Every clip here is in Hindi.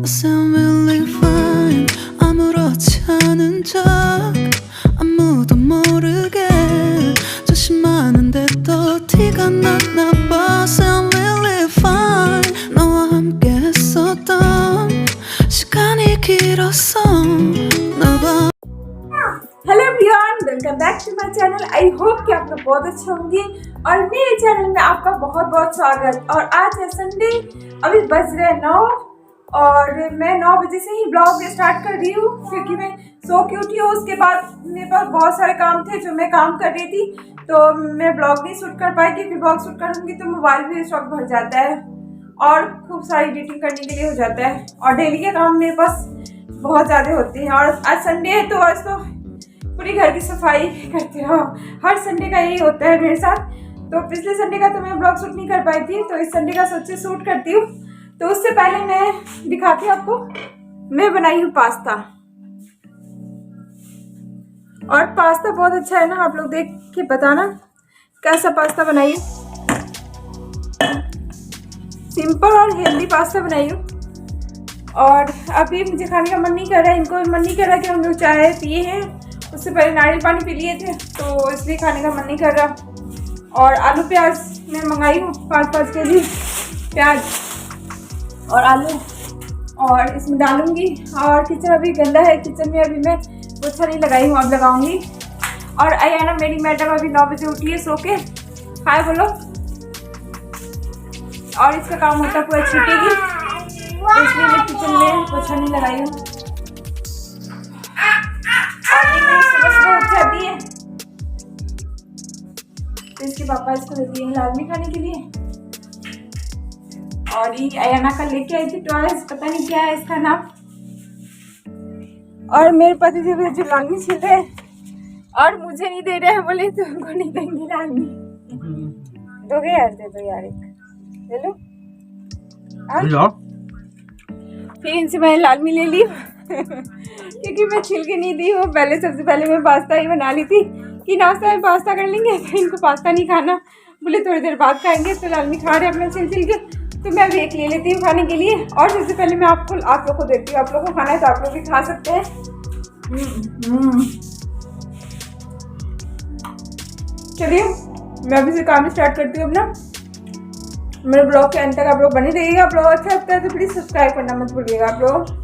sound really fine. 아무렇지 않은 척 아무도 모르게 조심하는데 또 티가 났나 봐. Sound really fine. 너와 함께 했었던 시간이 길었어 나 봐. Hello everyone, welcome back to my channel. I hope कि आप लोग बहुत अच्छे होंगे और मेरे चैनल में आपका बहुत बहुत स्वागत। और आज है संडे, अभी बज रहे 9 और मैं 9 बजे से ही ब्लॉग स्टार्ट कर रही हूँ क्योंकि मैं सो के उठी हूँ। उसके बाद मेरे पास बहुत सारे काम थे जो मैं काम कर रही थी, तो मैं ब्लॉग नहीं शूट कर पाई क्योंकि ब्लॉग शूट करूँगी तो मोबाइल भी स्टॉक भर जाता है और खूब सारी एडिटिंग करने के लिए हो जाता है और डेली के काम मेरे पास बहुत ज़्यादा होते हैं। और आज संडे है तो आज तो पूरी घर की सफाई करती हूँ। हर संडे का यही होता है मेरे साथ। तो पिछले संडे का तो मैं ब्लॉग शूट नहीं कर पाई थी, तो इस संडे का सोचे शूट करती हूँ। तो उससे पहले मैं दिखाती हूँ आपको, मैं बनाई हूँ पास्ता और पास्ता बहुत अच्छा है ना। आप लोग देख के बताना कैसा पास्ता बनाई हूँ। सिंपल और हेल्दी पास्ता बनाई हूँ और अभी मुझे खाने का मन नहीं कर रहा है, इनको मन नहीं कर रहा कि हम लोग चाय पिए हैं, उससे पहले नारियल पानी पी लिए थे तो इसलिए खाने का मन नहीं कर रहा। और आलू प्याज मैं मंगाई हूँ 5-5 केजी प्याज और आलू और इसमें डालूंगी। और किचन अभी गंदा है, किचन में अभी मैं पोछा नहीं लगाई हूँ, अब लगाऊंगी। और अयाना मेरी मैडम अभी 9 बजे उठी है सो के, हाय बोलो। और इसका काम होता पूरा छीटेगी, इसलिए मैं किचन में पोछा नहीं लगाई हूँ। सुबह उठ जाती है तो इसके पापा इसको देती है लालमी खाने के लिए। और ये अयाना का लेके आई थी टॉयज, पता नहीं क्या है इसका नाम। और मेरे पति जी जो लालमी छिल रहे और मुझे नहीं दे रहे हैं, बोले तो उनको नहीं देंगे लालमी। दोगे यार, दे दो यार, एक ले लो। फिर इनसे मैंने लालमी ले ली क्योंकि मैं छिल के नहीं दी हूँ। पहले सबसे पहले मैं पास्ता ही बना ली थी कि नाश्ता में पास्ता कर लेंगे, तो इनको पास्ता नहीं खाना, बोले थोड़ी देर बाद खाएंगे। तो लालमी खा रहे अपने छिल के, तो मैं भी एक ले लेती हूँ खाने के लिए। और सबसे पहले मैं आप लोग को देती हूँ, आप लोग को खाना है तो आप लोग भी खा सकते हैं। चलिए मैं अभी से काम स्टार्ट करती हूँ अपना। मेरे ब्लॉग के अंत तक आप लोग बने रहिएगा। ब्लॉग अच्छा लगता है तो प्लीज़ सब्सक्राइब करना मत भूलिएगा आप लोग।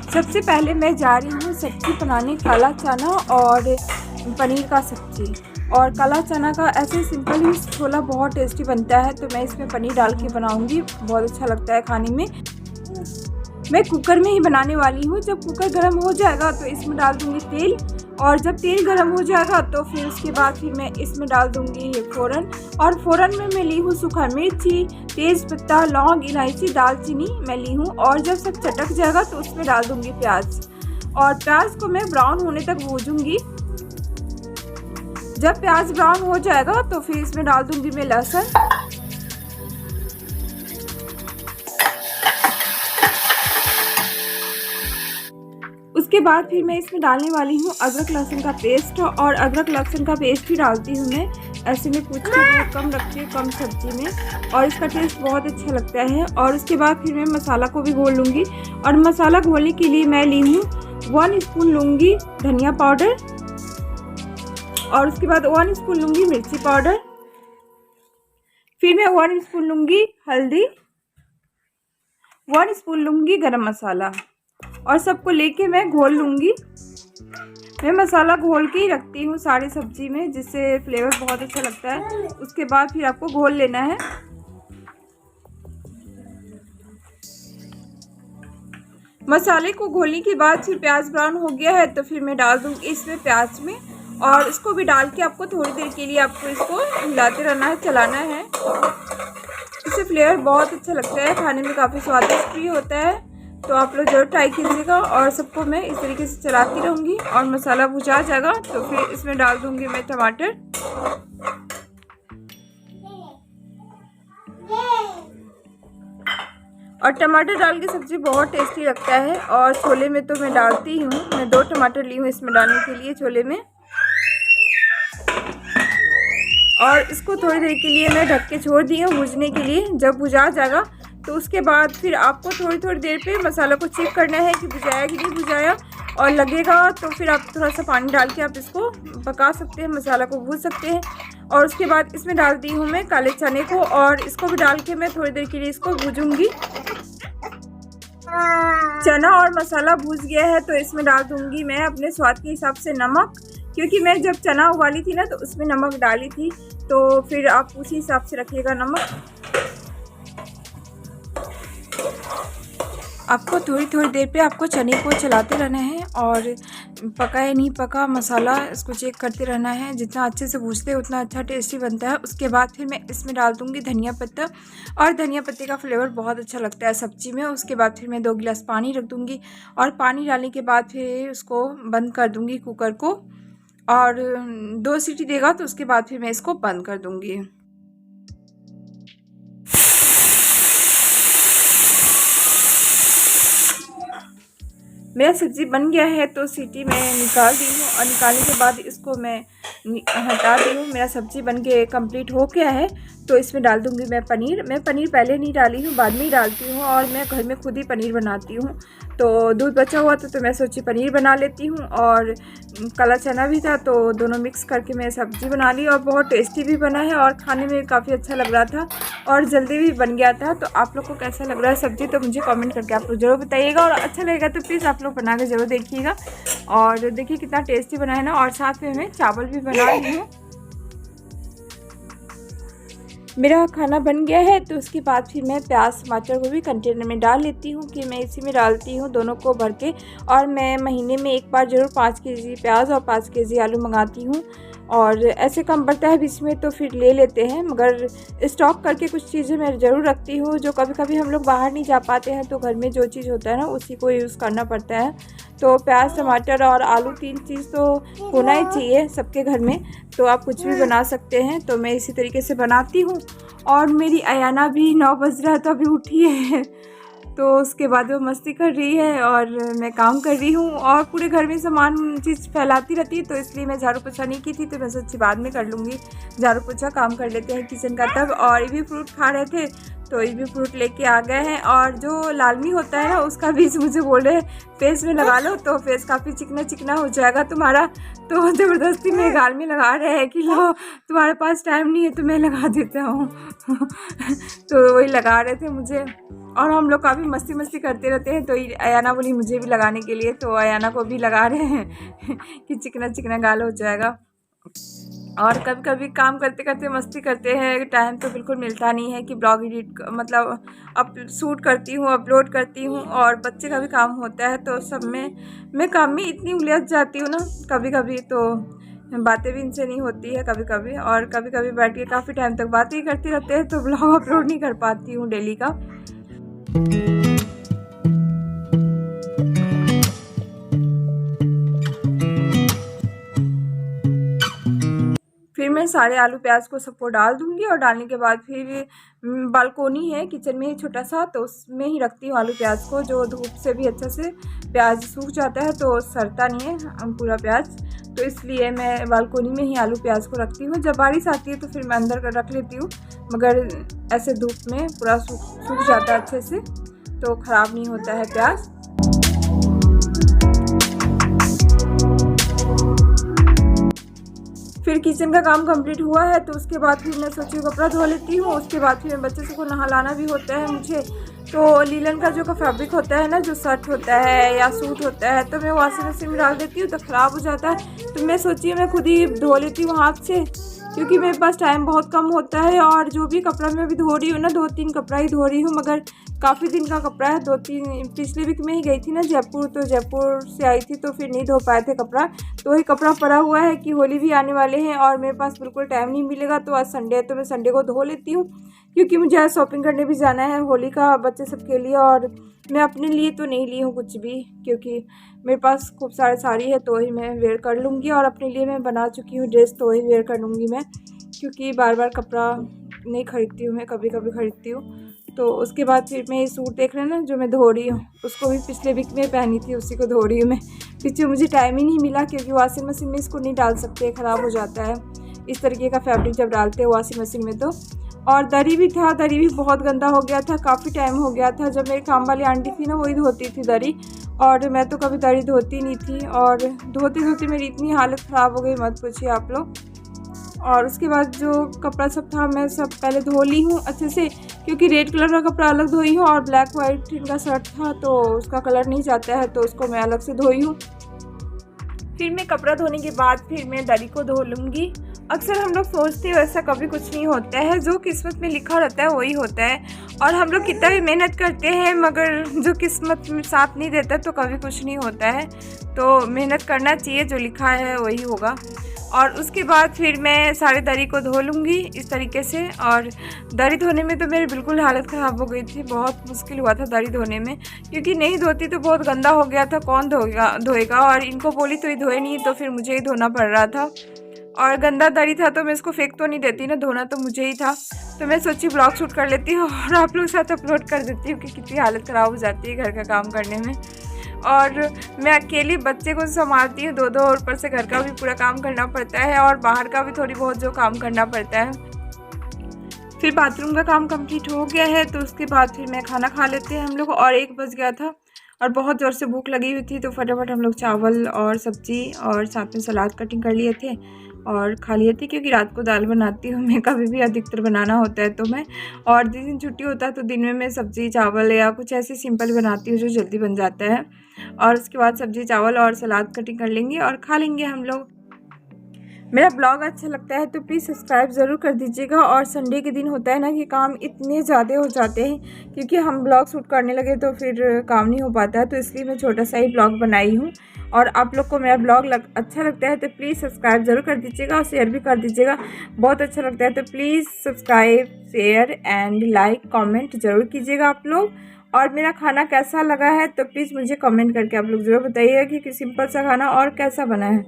सबसे पहले मैं जा रही हूँ सब्जी बनाने, काला चना और पनीर का सब्जी। और काला चना का ऐसे सिंपल ही छोला बहुत टेस्टी बनता है, तो मैं इसमें पनीर डाल के बनाऊँगी, बहुत अच्छा लगता है खाने में। मैं कुकर में ही बनाने वाली हूँ। जब कुकर गर्म हो जाएगा तो इसमें डाल दूँगी तेल, और जब तेल गर्म हो जाएगा तो फिर उसके बाद फिर मैं इसमें डाल दूँगी फ़ौरन। और फ़ौरन में मैं ली हूँ सूखा मिर्ची, तेज़ पत्ता, लौंग, इलायची, दालचीनी मैं ली हूँ। और जब सब चटक जाएगा तो उसमें डाल दूँगी प्याज, और प्याज को मैं ब्राउन होने तक भूनूंगी। जब प्याज ब्राउन हो जाएगा तो फिर इसमें डाल दूँगी मैं लहसुन। उसके बाद फिर मैं इसमें डालने वाली हूँ अदरक लहसुन का पेस्ट, और अदरक लहसुन का पेस्ट ही डालती हूँ मैं। ऐसे में कुछ बहुत कम रखती हूँ, कम सब्जी में, और इसका टेस्ट बहुत अच्छा लगता है। और उसके बाद फिर मैं मसाला को भी घोल लूँगी। और मसाला घोलने के लिए मैं ली हूँ 1 स्पून लूँगी धनिया पाउडर, और उसके बाद 1 स्पून लूँगी मिर्ची पाउडर, फिर मैं 1 स्पून लूँगी हल्दी, 1 स्पून लूँगी गरम मसाला, और सबको लेके मैं घोल लूँगी। मैं मसाला घोल के ही रखती हूँ सारी सब्जी में, जिससे फ्लेवर बहुत अच्छा लगता है। उसके बाद फिर आपको घोल लेना है। मसाले को घोलने के बाद फिर प्याज ब्राउन हो गया है तो फिर मैं डाल दूँगी इसमें प्याज में, और इसको भी डाल के आपको थोड़ी देर के लिए आपको इसको हिलाते रहना है, चलाना है। इससे फ्लेवर बहुत अच्छा लगता है, खाने में काफ़ी स्वादिष्ट भी होता है। तो आप लोग जरूर ट्राई कीजिएगा। और सबको मैं इस तरीके से चलाती रहूँगी, और मसाला भुजा जाएगा तो फिर इसमें डाल दूँगी मैं टमाटर। और टमाटर डाल के सब्ज़ी बहुत टेस्टी लगता है। और छोले में तो मैं डालती हूँ, मैं 2 टमाटर ली हूँ इसमें डालने के लिए छोले में। और इसको थोड़ी देर के लिए मैं ढक के छोड़ दी हूँ भूनने के लिए। जब भुजा जाएगा तो उसके बाद फिर आपको थोड़ी देर पे मसाला को चेक करना है कि भुजाया कि नहीं भुजाया, और लगेगा तो फिर आप थोड़ा सा पानी डाल के आप इसको पका सकते हैं, मसाला को भून सकते हैं। और उसके बाद इसमें डाल दी हूँ मैं काले चने को, और इसको भी डाल के मैं थोड़ी देर के लिए इसको भूजूंगी। चना और मसाला भूज गया है तो इसमें डाल दूंगी मैं अपने स्वाद के हिसाब से नमक, क्योंकि मैं जब चना उबाली थी ना तो उसमें नमक डाली थी, तो फिर आप उसी हिसाब से रखिएगा नमक। आपको थोड़ी देर पे आपको चने को चलाते रहना है, और पका या नहीं पका मसाला इसको चेक करते रहना है। जितना अच्छे से भूजते हैं उतना अच्छा टेस्टी बनता है। उसके बाद फिर मैं इसमें डाल दूँगी धनिया पत्ता, और धनिया पत्ते का फ्लेवर बहुत अच्छा लगता है सब्ज़ी में। उसके बाद फिर मैं 2 गिलास पानी रख दूँगी, और पानी डालने के बाद फिर उसको बंद कर दूँगी कुकर को, और 2 सीटी देगा तो उसके बाद फिर मैं इसको बंद कर दूँगी। मेरा सब्ज़ी बन गया है तो सीटी मैं निकाल दी हूँ, और निकालने के बाद इसको मैं हटा दी हूँ। मेरा सब्ज़ी बन के कंप्लीट हो गया है तो इसमें डाल दूँगी मैं पनीर। मैं पनीर पहले नहीं डाली हूँ, बाद में ही डालती हूँ, और मैं घर में खुद ही पनीर बनाती हूँ। तो दूध बचा हुआ था तो मैं सोची पनीर बना लेती हूँ, और काला चना भी था तो दोनों मिक्स करके मैं सब्ज़ी बना ली, और बहुत टेस्टी भी बना है, और खाने में काफ़ी अच्छा लग रहा था, और जल्दी भी बन गया था। तो आप लोग को कैसा लग रहा है सब्ज़ी तो मुझे कमेंट करके आप लोग ज़रूर बताइएगा, और अच्छा लगेगा तो प्लीज़ आप लोग बना के ज़रूर देखिएगा। और देखिए कितना टेस्टी बना है ना, और साथ में मैं चावल भी बना ली हूँ। मेरा खाना बन गया है तो उसके बाद फिर मैं प्याज टमाटर को भी कंटेनर में डाल लेती हूँ, कि मैं इसी में डालती हूँ दोनों को भर के। और मैं महीने में एक बार ज़रूर 5 केजी प्याज और 5 केजी आलू मंगाती हूँ, और ऐसे कम पड़ता है बीच में तो फिर ले लेते हैं। मगर स्टॉक करके कुछ चीज़ें मैं ज़रूर रखती हूँ, जो कभी कभी हम लोग बाहर नहीं जा पाते हैं तो घर में जो चीज़ होता है ना उसी को यूज़ करना पड़ता है। तो प्याज टमाटर और आलू 3 चीज़ तो होना ही चाहिए सबके घर में, तो आप कुछ भी बना सकते हैं। तो मैं इसी तरीके से बनाती हूँ। और मेरी अयाना भी 9 बज रहा है तो अभी उठी है, तो उसके बाद वो मस्ती कर रही है और मैं काम कर रही हूँ, और पूरे घर में सामान चीज़ फैलाती रहती है, तो इसलिए मैं झाड़ू पोछा नहीं की थी, तो मैं सोची बाद में कर लूँगी। झाड़ू पोछा काम कर लेते हैं किचन का तब। और ये भी फ्रूट खा रहे थे तो ये भी फ्रूट लेके आ गए हैं। और जो लालमी होता है ना उसका बीज मुझे बोल रहे फेस में लगा लो, तो फेस काफ़ी चिकना चिकना हो जाएगा तुम्हारा, तो ज़बरदस्ती में गाल में लगा रहे हैं कि लो तुम्हारे पास टाइम नहीं है तो मैं लगा देता हूँ। तो वही लगा रहे थे मुझे, और हम लोग काफ़ी मस्ती करते रहते हैं। तो अयाना बोली मुझे भी लगाने के लिए, तो अयाना को भी लगा रहे हैं कि चिकना चिकना गाल हो जाएगा। और कभी कभी काम करते करते मस्ती करते हैं, टाइम तो बिल्कुल मिलता नहीं है कि ब्लॉग एडिट मतलब शूट करती हूँ, अपलोड करती हूँ, और बच्चे का भी काम होता है, तो सब में मैं काम में इतनी उलझ जाती हूँ ना कभी कभी, तो बातें भी इनसे नहीं होती है कभी कभी। और कभी कभी बैठ के काफ़ी टाइम तक बातें ही करते रहते हैं, तो ब्लॉग अपलोड नहीं कर पाती हूँ डेली का। फिर मैं सारे आलू प्याज को सबको डाल दूंगी, और डालने के बाद फिर बालकोनी है किचन में ही छोटा सा, तो उसमें ही रखती हूँ आलू प्याज को, जो धूप से भी अच्छे से प्याज सूख जाता है तो सड़ता नहीं है पूरा प्याज, तो इसलिए मैं बालकोनी में ही आलू प्याज को रखती हूँ। जब बारिश आती है तो फिर मैं अंदर कर रख लेती हूँ, मगर ऐसे धूप में पूरा सूख जाता है अच्छे से, तो ख़राब नहीं होता है प्याज। फिर किचन का काम कंप्लीट हुआ है तो उसके बाद फिर मैं सोची कपड़ा धो लेती हूँ। उसके बाद फिर बच्चे सबको नहलाना भी होता है मुझे, तो लीलन का जो का फैब्रिक होता है ना, जो शर्ट होता है या सूट होता है, तो मैं वॉशिंग मशीन में डाल देती हूँ तो ख़राब हो जाता है, तो मैं सोची मैं खुद ही धो लेती हूँ हाथ से, क्योंकि मेरे पास टाइम बहुत कम होता है। और जो भी कपड़ा मैं अभी धो रही हूँ ना, 2-3 कपड़ा ही धो रही हूँ, मगर काफ़ी दिन का कपड़ा है। 2-3 पिछले वीक में ही गई थी ना जयपुर, तो जयपुर से आई थी तो फिर नहीं धो पाए थे कपड़ा, तो वही कपड़ा पड़ा हुआ है कि होली भी आने वाले हैं और मेरे पास बिल्कुल टाइम नहीं मिलेगा। तो आज संडे है तो मैं संडे को धो लेती हूँ, क्योंकि मुझे आज शॉपिंग करने भी जाना है होली का बच्चे सबके लिए, और मैं अपने लिए तो नहीं ली हूँ कुछ भी, क्योंकि मेरे पास खूब सारे साड़ी है तो वही मैं वेयर कर लूँगी, और अपने लिए मैं बना चुकी हूँ ड्रेस तो वही वेयर कर लूँगी मैं, क्योंकि बार बार कपड़ा नहीं खरीदती हूँ मैं, कभी कभी खरीदती हूँ। तो उसके बाद फिर मैं ये सूट देख रहे हैं ना जो मैं धो रही हूँ, उसको भी पिछले वीक में पहनी थी, उसी को धो रही हूँ मैं, पीछे मुझे टाइम ही नहीं मिला, क्योंकि वॉशिंग मशीन में इसको नहीं डाल सकते, ख़राब हो जाता है इस तरीके का फैब्रिक जब डालते हैं वॉशिंग मशीन में तो। और दरी भी था, दरी भी बहुत गंदा हो गया था, काफ़ी टाइम हो गया था। जब मेरी काम वाली आंटी थी ना वही धोती थी दरी, और मैं तो कभी दरी धोती नहीं थी, और धोते धोते मेरी इतनी हालत ख़राब हो गई मत पूछिए आप लोग। और उसके बाद जो कपड़ा सब था मैं सब पहले धो ली हूँ अच्छे से, क्योंकि रेड कलर का कपड़ा अलग धोई हूँ और ब्लैक वाइट इनका शर्ट था तो उसका कलर नहीं जाता है, तो उसको मैं अलग से धोई हूँ। फिर मैं कपड़ा धोने के बाद फिर मैं दरी को धो लूँगी। अक्सर हम लोग सोचते हैं वैसा कभी कुछ नहीं होता है, जो किस्मत में लिखा रहता है वही होता है। और हम लोग कितना भी मेहनत करते हैं मगर जो किस्मत में साथ नहीं देता तो कभी कुछ नहीं होता है। तो मेहनत करना चाहिए, जो लिखा है वही होगा। और उसके बाद फिर मैं सारे दरी को धो लूँगी इस तरीके से। और दरी धोने में तो मेरी बिल्कुल हालत ख़राब हो गई थी, बहुत मुश्किल हुआ था दरी धोने में, क्योंकि नहीं धोती तो बहुत गंदा हो गया था, कौन धोएगा। और इनको बोली तो ये धोए नहीं, तो फिर मुझे ही धोना पड़ रहा था। और गंदा दरी था तो मैं इसको फेंक तो नहीं देती ना, धोना तो मुझे ही था। तो मैं सोची ब्लॉग शूट कर लेती हूँ और आप लोगों के साथ अपलोड कर देती हूँ कि कितनी हालत ख़राब हो जाती है घर का काम करने में। और मैं अकेली बच्चे को संभालती हूँ दो और ऊपर से घर का भी पूरा काम करना पड़ता है और बाहर का भी थोड़ी बहुत जो काम करना पड़ता है। फिर बाथरूम का काम कंप्लीट हो गया है, तो उसके बाद फिर मैं खाना खा लेते हैं हम लोग। और 1 बज गया था और बहुत ज़ोर से भूख लगी हुई थी, तो फटाफट हम लोग चावल और सब्ज़ी और साथ में सलाद कटिंग कर लिए थे और खा लिए थे, क्योंकि रात को दाल बनाती हूँ मैं, कभी भी अधिकतर बनाना होता है तो मैं। और जिस दिन छुट्टी होता है तो दिन में मैं सब्ज़ी चावल या कुछ ऐसे सिंपल बनाती हूँ जो जल्दी बन जाता है। और उसके बाद सब्ज़ी चावल और सलाद कटिंग कर लेंगे और खा लेंगे हम लोग। मेरा ब्लॉग अच्छा लगता है तो प्लीज़ सब्सक्राइब ज़रूर कर दीजिएगा। और संडे के दिन होता है ना कि काम इतने ज़्यादा हो जाते हैं, क्योंकि हम ब्लॉग शूट करने लगे तो फिर काम नहीं हो पाता है, तो इसलिए मैं छोटा सा ही ब्लॉग बनाई हूँ। और आप लोग को मेरा ब्लॉग अच्छा लगता है तो प्लीज़ सब्सक्राइब ज़रूर कर दीजिएगा और शेयर भी कर दीजिएगा। बहुत अच्छा लगता है तो please subscribe, share and like comment ज़रूर कीजिएगा आप लोग। और मेरा खाना कैसा लगा है तो प्लीज़ मुझे कमेंट करके आप लोग ज़रूर बताइएगा कि सिंपल सा खाना और कैसा बना है।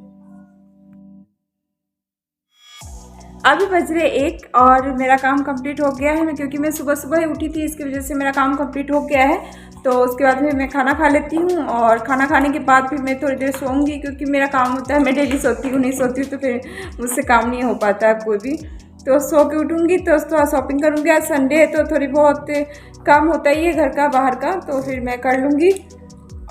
अभी बज रहे 1 और मेरा काम कंप्लीट हो गया है, क्योंकि मैं सुबह सुबह ही उठी थी, इसकी वजह से मेरा काम कंप्लीट हो गया है। तो उसके बाद फिर मैं खाना खा लेती हूँ और खाना खाने के बाद फिर मैं थोड़ी देर सोऊंगी, क्योंकि मेरा काम होता है मैं डेली सोती हूँ, नहीं सोती हूँ तो फिर मुझसे काम नहीं हो पाता है कोई भी। तो सो के उठूँगी तो थोड़ा शॉपिंग करूँगी, आज संडे है तो थोड़ी बहुत काम होता ही है घर का बाहर का, तो फिर मैं कर लूँगी।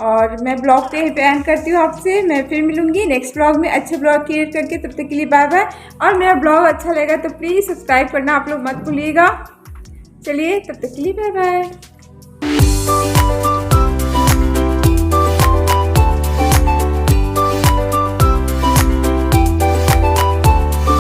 और मैं ब्लॉग पे यहीं पे एंड करती हूँ आपसे। मैं फिर मिलूंगी नेक्स्ट ब्लॉग में अच्छे ब्लॉग क्रिएट करके, तब तक के लिए बाय बाय। और मेरा ब्लॉग अच्छा लगेगा तो प्लीज़ सब्सक्राइब करना आप लोग मत भूलिएगा। चलिए तब तक के लिए बाय बाय।